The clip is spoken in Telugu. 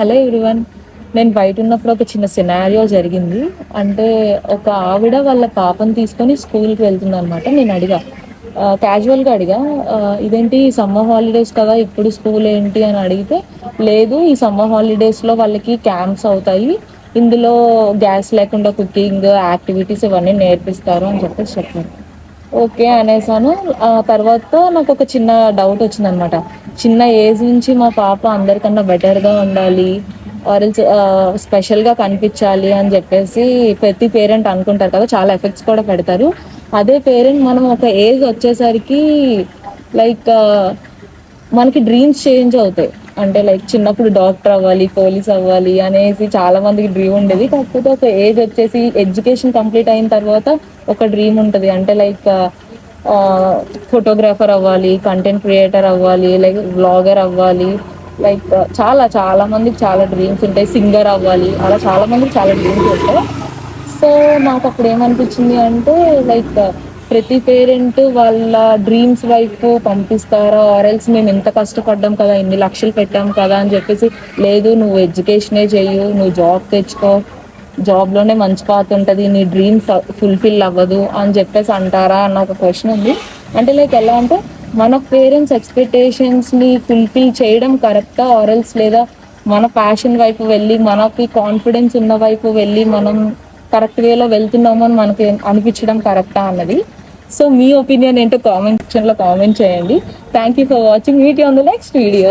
Hello everyone. నేను బయట ఉన్నప్పుడు ఒక చిన్న సినారియో జరిగింది. అంటే ఒక ఆవిడ వాళ్ళ పాపను తీసుకొని స్కూల్కి వెళ్తుంది అనమాట. నేను అడిగా, క్యాజువల్గా అడిగా, ఇదేంటి సమ్మర్ హాలిడేస్ కదా, ఇప్పుడు స్కూల్ ఏంటి అని అడిగితే, లేదు ఈ సమ్మర్ హాలిడేస్లో వాళ్ళకి క్యాంప్స్ అవుతాయి, ఇందులో గ్యాస్ లేకుండా కుకింగ్ యాక్టివిటీస్ ఇవన్నీ నేర్పిస్తారు అని చెప్పేసి చెప్పారు. ఓకే అనేసాను. ఆ తర్వాత నాకు ఒక చిన్న డౌట్ వచ్చిందనమాట. చిన్న ఏజ్ నుంచి మా పాప అందరికన్నా బెటర్గా ఉండాలి, ఆరెల్స్ స్పెషల్గా కనిపించాలి అని చెప్పేసి ప్రతి పేరెంట్ అనుకుంటారు కదా, చాలా ఎఫెక్ట్స్ కూడా పెడతారు. అదే పేరెంట్ మనం ఒక ఏజ్ వచ్చేసరికి లైక్ మనకి డ్రీమ్స్ చేంజ్ అవుతాయి. అంటే లైక్ చిన్నప్పుడు డాక్టర్ అవ్వాలి, పోలీస్ అవ్వాలి అనేసి చాలా మందికి డ్రీమ్ ఉండేది. కాకపోతే ఒక ఏజ్ వచ్చేసి ఎడ్యుకేషన్ కంప్లీట్ అయిన తర్వాత ఒక డ్రీమ్ ఉంటుంది. అంటే లైక్ ఫోటోగ్రాఫర్ అవ్వాలి, కంటెంట్ క్రియేటర్ అవ్వాలి, లైక్ వ్లాగర్ అవ్వాలి, లైక్ చాలా చాలా మందికి చాలా డ్రీమ్స్ ఉంటాయి. సింగర్ అవ్వాలి, అలా చాలా మందికి చాలా డ్రీమ్స్ ఉంటాయి. సో నాకు అప్పుడు ఏమనిపించింది అంటే లైక్ ప్రతి పేరెంట్ వాళ్ళ డ్రీమ్స్ వైపు పంపిస్తారా, ఆర్ఎల్స్ మేము ఎంత కష్టపడ్డాం కదా, ఇన్ని లక్షలు పెట్టాం కదా అని చెప్పేసి, లేదు నువ్వు ఎడ్యుకేషనే చెయ్యు, నువ్వు జాబ్ తెచ్చుకో, జాబ్లోనే మంచి పాత ఉంటుంది, నీ డ్రీమ్ ఫుల్ఫిల్ అవ్వదు అని చెప్పేసి అంటారా అన్న ఒక క్వశ్చన్ ఉంది. అంటే లైక్ ఎలా అంటే మన పేరెంట్స్ ఎక్స్పెక్టేషన్స్ని ఫుల్ఫిల్ చేయడం కరెక్టా, ఆర్ఎల్స్ లేదా మన ప్యాషన్ వైపు వెళ్ళి మనకి కాన్ఫిడెన్స్ ఉన్న వైపు వెళ్ళి మనం కరెక్ట్ వేలో వెళ్తున్నాము అని మనకి అనిపించడం కరెక్టా అన్నది. సో మీ ఒపీనియన్ ఏంటో కామెంట్ సెక్షన్లో కామెంట్ చేయండి. Thank you for watching. Meet you on the next video.